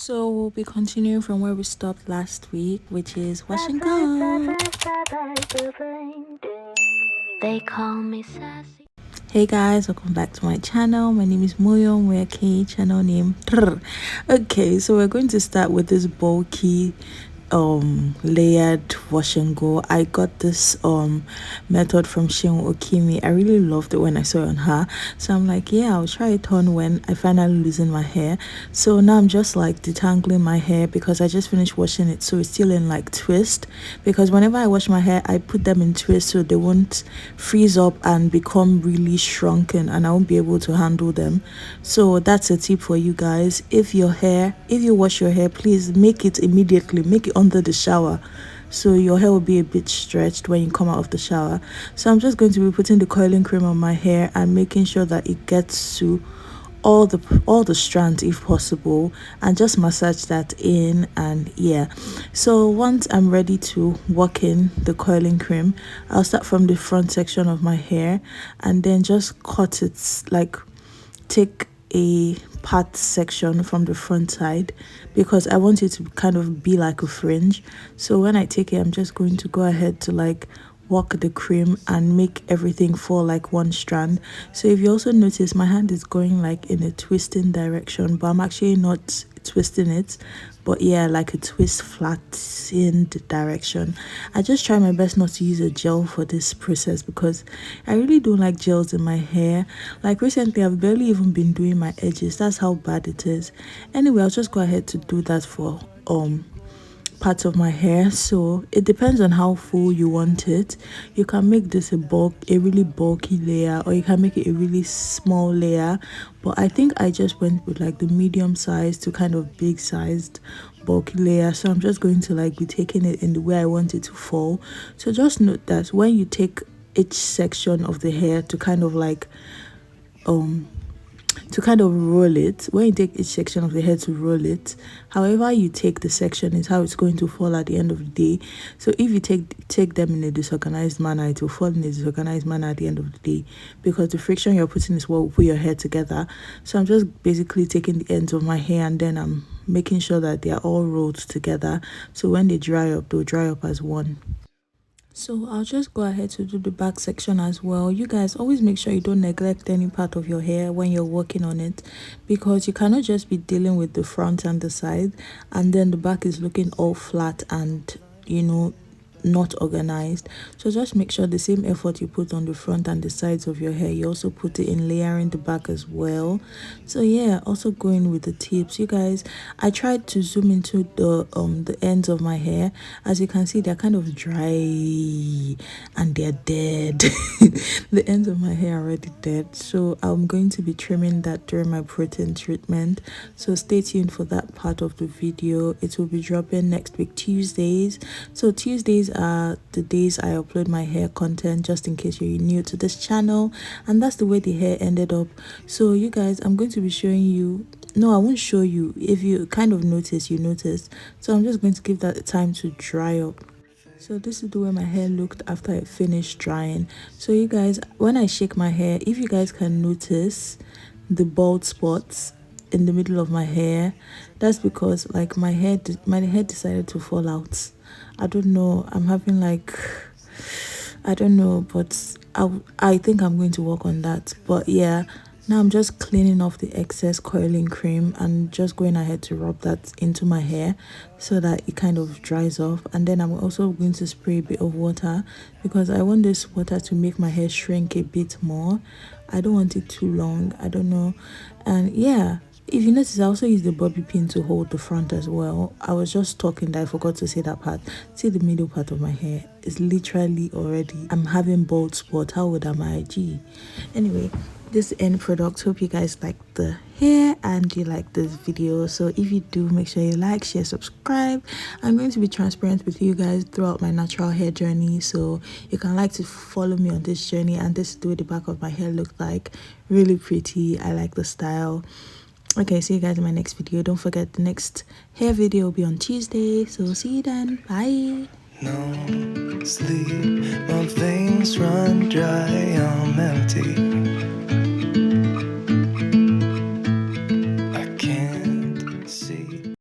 So we'll be continuing from where we stopped last week, which is wash and go. They call me sassy. Hey guys, welcome back to my channel. My name is Moyo K, channel name. Okay, so we're going to start with this bulky layered wash and go. I got this method from Okimi. I really loved it when I saw it on her, so I'm like, yeah, I'll try it on when I finally loosen my hair. So now I'm just like detangling my hair because I just finished washing it, so it's still in like twist, because whenever I wash my hair I put them in twist so they won't freeze up and become really shrunken and I won't be able to handle them. So that's a tip for you guys. If you wash your hair, please make it immediately, make it under the shower, so your hair will be a bit stretched when you come out of the shower. So I'm just going to be putting the coiling cream on my hair and making sure that it gets to all the strands if possible, and just massage that in. And yeah, so once I'm ready to work in the coiling cream, I'll start from the front section of my hair and then just cut it, like take a part section from the front side, because I want it to kind of be like a fringe. So when I take it, I'm just going to go ahead to like work the cream and make everything fall like one strand. So if you also notice, my hand is going like in a twisting direction, but I'm actually not twisting it, but yeah, like a twist flattened direction. I just try my best not to use a gel for this process because I really don't like gels in my hair. Like recently I've barely even been doing my edges, that's how bad it is. Anyway, I'll just go ahead to do that for parts of my hair. So it depends on how full you want it. You can make this a really bulky layer, or you can make it a really small layer, but I think I just went with like the medium size to kind of big sized bulky layer. So I'm just going to like be taking it in the way I want it to fall. So just note that when you take each section of the hair to kind of like roll it, when you take each section of the hair to roll it, however you take the section is how it's going to fall at the end of the day. So if you take them in a disorganized manner, it will fall in a disorganized manner at the end of the day, because the friction you're putting is what will put your hair together. So I'm just basically taking the ends of my hair and then I'm making sure that they are all rolled together, so when they dry up, they'll dry up as one. So I'll just go ahead to do the back section as well. You guys always make sure you don't neglect any part of your hair when you're working on it, because you cannot just be dealing with the front and the side and then the back is looking all flat and, you know, not organized. So just make sure the same effort you put on the front and the sides of your hair, you also put it in layering the back as well. So yeah, also going with the tips, you guys, I tried to zoom into the ends of my hair. As you can see, they're kind of dry and they're dead. The ends of my hair are already dead, so I'm going to be trimming that during my protein treatment. So stay tuned for that part of the video. It will be dropping next week, Tuesdays. So Tuesdays are the days I upload my hair content, just in case you're new to this channel. And that's the way the hair ended up. So you guys, I'm going to be showing you, no, I won't show you. If you kind of notice, you noticed. So I'm just going to give that time to dry up. So this is the way my hair looked after it finished drying. So you guys, when I shake my hair, if you guys can notice the bald spots in the middle of my hair, that's because like my hair decided to fall out. I don't know, I'm having like, I don't know, but I think I'm going to work on that. But yeah, now I'm just cleaning off the excess coiling cream and just going ahead to rub that into my hair so that it kind of dries off. And then I'm also going to spray a bit of water, because I want this water to make my hair shrink a bit more. I don't want it too long, I don't know. And yeah, if you notice, I also use the bobby pin to hold the front as well. I was just talking that I forgot to say that part. See, the middle part of my hair is literally already, I'm having bald spot. How old am I? Gee. Anyway, this end product, hope you guys like the hair and you like this video. So if you do, make sure you like, share, subscribe. I'm going to be transparent with you guys throughout my natural hair journey, so you can like to follow me on this journey. And this is the way the back of my hair looked like. Really pretty. I like the style. Okay, see you guys in my next video. Don't forget, the next hair video will be on Tuesday, so see you then. Bye. No sleep, my veins run dry, I'm empty.